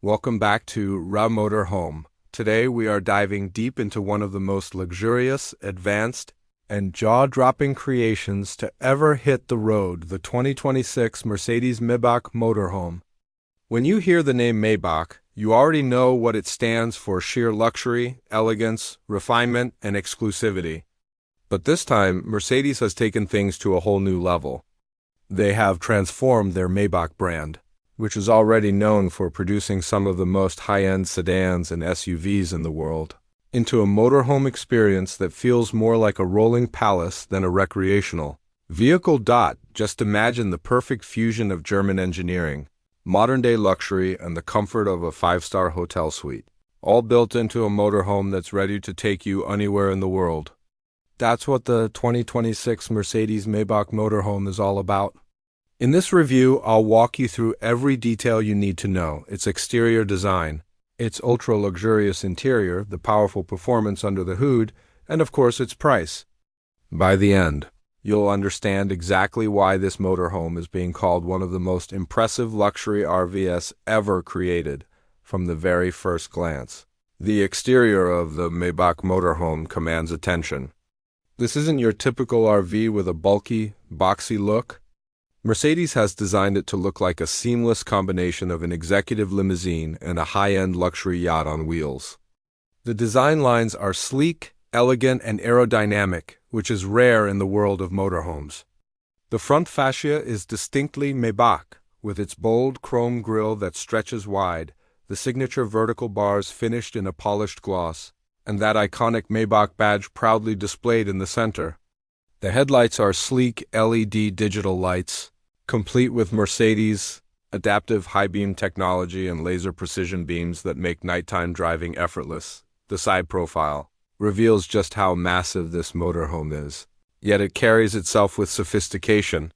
Welcome back to Motorhome. Today we are diving deep into one of the most luxurious, advanced, and jaw-dropping creations to ever hit the road, the 2026 Mercedes Maybach Motorhome. When you hear the name Maybach, you already know what it stands for: sheer luxury, elegance, refinement, and exclusivity. But this time, Mercedes has taken things to a whole new level. They have transformed their Maybach brand, which is already known for producing some of the most high-end sedans and SUVs in the world, into a motorhome experience that feels more like a rolling palace than a recreational vehicle. Just imagine the perfect fusion of German engineering, modern-day luxury, and the comfort of a five-star hotel suite, all built into a motorhome that's ready to take you anywhere in the world. That's what the 2026 Mercedes Maybach Motorhome is all about. In this review, I'll walk you through every detail you need to know: its exterior design, its ultra-luxurious interior, the powerful performance under the hood, and of course its price. By the end, you'll understand exactly why this motorhome is being called one of the most impressive luxury RVs ever created from the very first glance. The exterior of the Maybach Motorhome commands attention. This isn't your typical RV with a bulky, boxy look. Mercedes has designed it to look like a seamless combination of an executive limousine and a high-end luxury yacht on wheels. The design lines are sleek, elegant, and aerodynamic, which is rare in the world of motorhomes. The front fascia is distinctly Maybach, with its bold chrome grille that stretches wide, the signature vertical bars finished in a polished gloss, and that iconic Maybach badge proudly displayed in the center. The headlights are sleek LED digital lights, complete with Mercedes' adaptive high-beam technology and laser precision beams that make nighttime driving effortless. The side profile reveals just how massive this motorhome is, yet it carries itself with sophistication.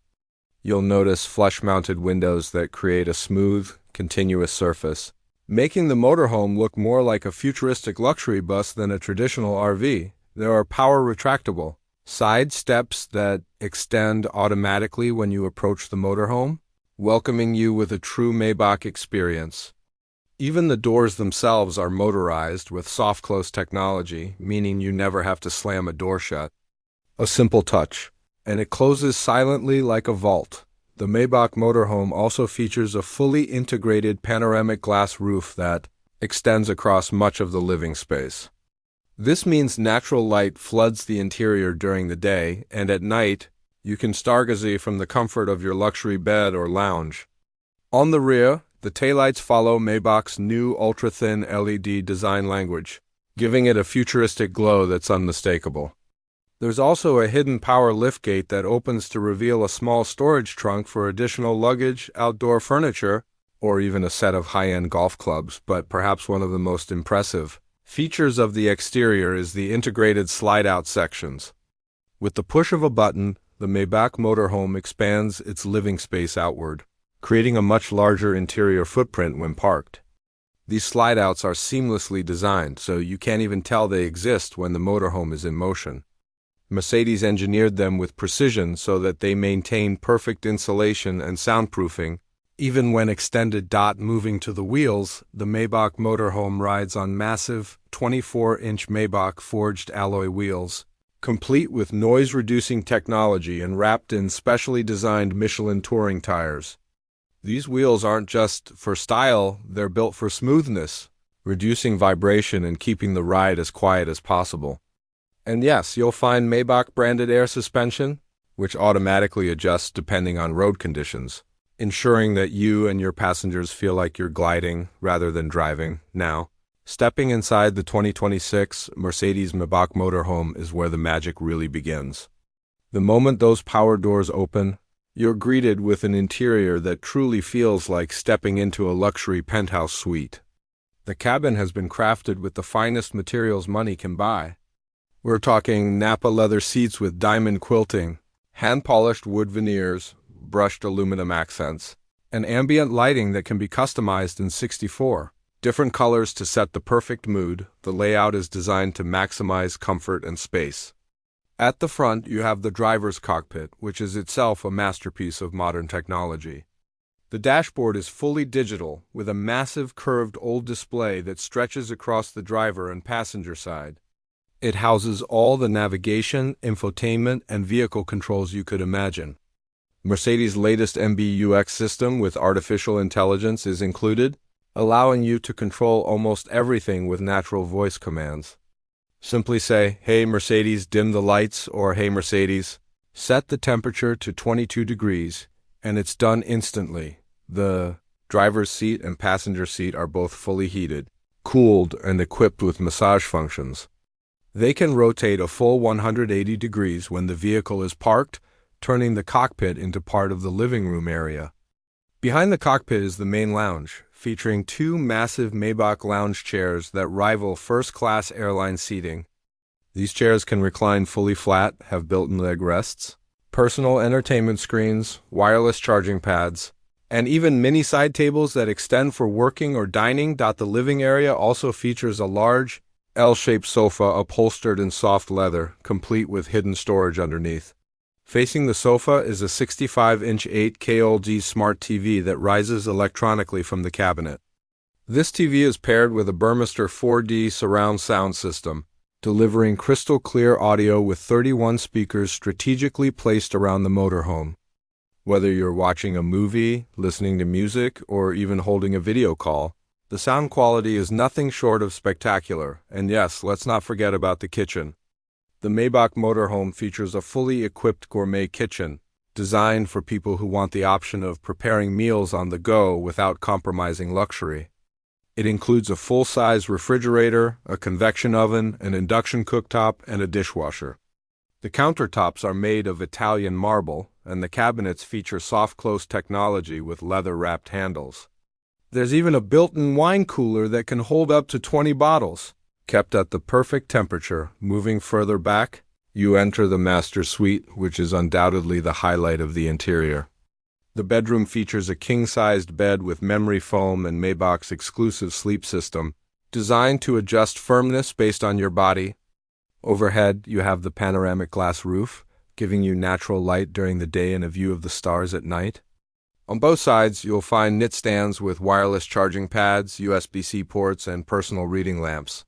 You'll notice flush-mounted windows that create a smooth, continuous surface, making the motorhome look more like a futuristic luxury bus than a traditional RV. There are power retractable side steps that extend automatically when you approach the motorhome, welcoming you with a true Maybach experience. Even the doors themselves are motorized with soft close technology, meaning you never have to slam a door shut. A simple touch, and it closes silently like a vault. The Maybach Motorhome also features a fully integrated panoramic glass roof that extends across much of the living space. This means natural light floods the interior during the day, and at night, you can stargaze from the comfort of your luxury bed or lounge. On the rear, the taillights follow Maybach's new ultra-thin LED design language, giving it a futuristic glow that's unmistakable. There's also a hidden power liftgate that opens to reveal a small storage trunk for additional luggage, outdoor furniture, or even a set of high-end golf clubs. But perhaps one of the most impressive features of the exterior is the integrated slide-out sections. With the push of a button, the Maybach Motorhome expands its living space outward, creating a much larger interior footprint when parked. These slide-outs are seamlessly designed, so you can't even tell they exist when the motorhome is in motion. Mercedes engineered them with precision so that they maintain perfect insulation and soundproofing. Even when extended. Moving to the wheels, the Maybach Motorhome rides on massive 24-inch Maybach forged alloy wheels, complete with noise-reducing technology and wrapped in specially designed Michelin touring tires. These wheels aren't just for style, they're built for smoothness, reducing vibration and keeping the ride as quiet as possible. And yes, you'll find Maybach-branded air suspension, which automatically adjusts depending on road conditions, ensuring that you and your passengers feel like you're gliding rather than driving. Now, stepping inside the 2026 Mercedes Maybach Motorhome is where the magic really begins. The moment those power doors open, you're greeted with an interior that truly feels like stepping into a luxury penthouse suite. The cabin has been crafted with the finest materials money can buy. We're talking Nappa leather seats with diamond quilting, hand-polished wood veneers, brushed aluminum accents, and ambient lighting that can be customized in 64 different colors to set the perfect mood. The layout is designed to maximize comfort and space. At the front, you have the driver's cockpit, which is itself a masterpiece of modern technology. The dashboard is fully digital, with a massive curved OLED display that stretches across the driver and passenger side. It houses all the navigation, infotainment, and vehicle controls you could imagine. Mercedes' latest MBUX system with artificial intelligence is included, allowing you to control almost everything with natural voice commands. Simply say, "Hey Mercedes, dim the lights," or "Hey Mercedes, set the temperature to 22 degrees, and it's done instantly. The driver's seat and passenger seat are both fully heated, cooled, and equipped with massage functions. They can rotate a full 180 degrees when the vehicle is parked, turning the cockpit into part of the living room area. Behind the cockpit is the main lounge, featuring two massive Maybach lounge chairs that rival first-class airline seating. These chairs can recline fully flat, have built-in leg rests, personal entertainment screens, wireless charging pads, and even mini side tables that extend for working or dining. The living area also features a large, L-shaped sofa upholstered in soft leather, complete with hidden storage underneath. Facing the sofa is a 65-inch 8K LG smart TV that rises electronically from the cabinet. This TV is paired with a Burmester 4D surround sound system, delivering crystal-clear audio with 31 speakers strategically placed around the motorhome. Whether you're watching a movie, listening to music, or even holding a video call, the sound quality is nothing short of spectacular. And yes, let's not forget about the kitchen. The Maybach Motorhome features a fully equipped gourmet kitchen, designed for people who want the option of preparing meals on the go without compromising luxury. It includes a full-size refrigerator, a convection oven, an induction cooktop, and a dishwasher. The countertops are made of Italian marble, and the cabinets feature soft-close technology with leather-wrapped handles. There's even a built-in wine cooler that can hold up to 20 bottles, kept at the perfect temperature. Moving further back, you enter the master suite, which is undoubtedly the highlight of the interior. The bedroom features a king-sized bed with memory foam and Maybach's exclusive sleep system, designed to adjust firmness based on your body. Overhead, you have the panoramic glass roof, giving you natural light during the day and a view of the stars at night. On both sides, you'll find knit stands with wireless charging pads, USB-C ports, and personal reading lamps.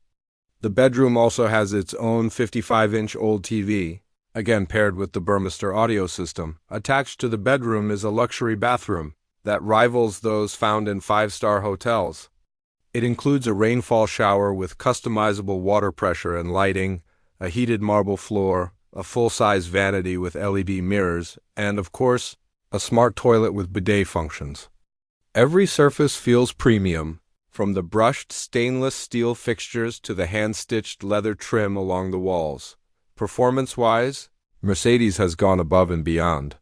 The bedroom also has its own 55-inch OLED TV, again paired with the Burmester audio system. Attached to the bedroom is a luxury bathroom that rivals those found in five-star hotels. It includes a rainfall shower with customizable water pressure and lighting, a heated marble floor, a full-size vanity with LED mirrors, and, of course, a smart toilet with bidet functions. Every surface feels premium, from the brushed stainless steel fixtures to the hand-stitched leather trim along the walls. Performance-wise, Mercedes has gone above and beyond.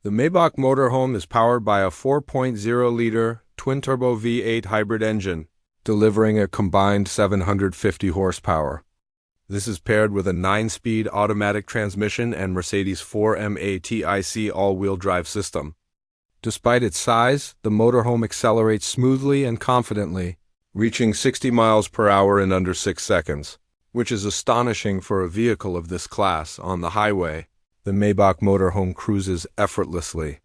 The Maybach Motorhome is powered by a 4.0-liter twin-turbo V8 hybrid engine, delivering a combined 750 horsepower. This is paired with a 9-speed automatic transmission and Mercedes 4MATIC all-wheel drive system. Despite its size, the motorhome accelerates smoothly and confidently, reaching 60 miles per hour in under 6 seconds, which is astonishing for a vehicle of this class. On the highway, the Maybach Motorhome cruises effortlessly.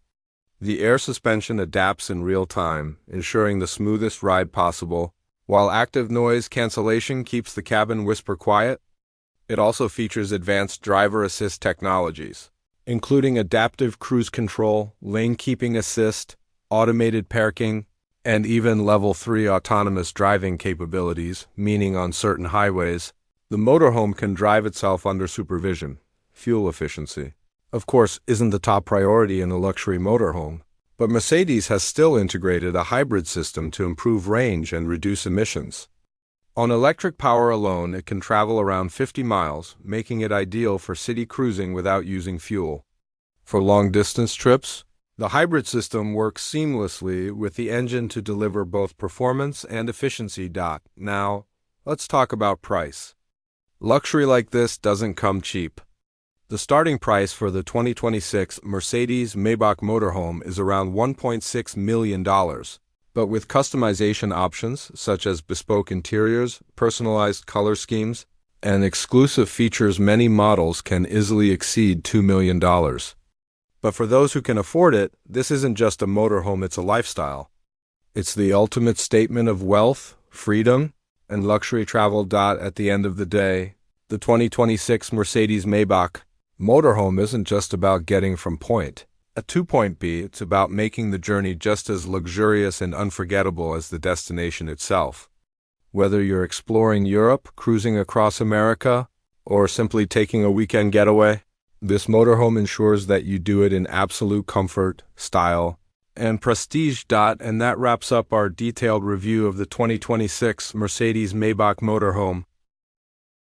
The air suspension adapts in real time, ensuring the smoothest ride possible, while active noise cancellation keeps the cabin whisper quiet. It also features advanced driver assist technologies, including adaptive cruise control, lane keeping assist, automated parking, and even Level 3 autonomous driving capabilities, meaning on certain highways, the motorhome can drive itself under supervision. Fuel efficiency, of course, isn't the top priority in a luxury motorhome, but Mercedes has still integrated a hybrid system to improve range and reduce emissions. On electric power alone, it can travel around 50 miles, making it ideal for city cruising without using fuel. For long-distance trips, the hybrid system works seamlessly with the engine to deliver both performance and efficiency. Now, let's talk about price. Luxury like this doesn't come cheap. The starting price for the 2026 Mercedes Maybach Motorhome is around $1.6 million. But with customization options such as bespoke interiors, personalized color schemes, and exclusive features, many models can easily exceed $2 million. But for those who can afford it, this isn't just a motorhome, it's a lifestyle. It's the ultimate statement of wealth, freedom, and luxury travel. At the end of the day, the 2026 Mercedes Maybach Motorhome isn't just about getting from point A to point B, it's about making the journey just as luxurious and unforgettable as the destination itself. Whether you're exploring Europe, cruising across America, or simply taking a weekend getaway, this motorhome ensures that you do it in absolute comfort, style, and prestige. And that wraps up our detailed review of the 2026 Mercedes Maybach Motorhome.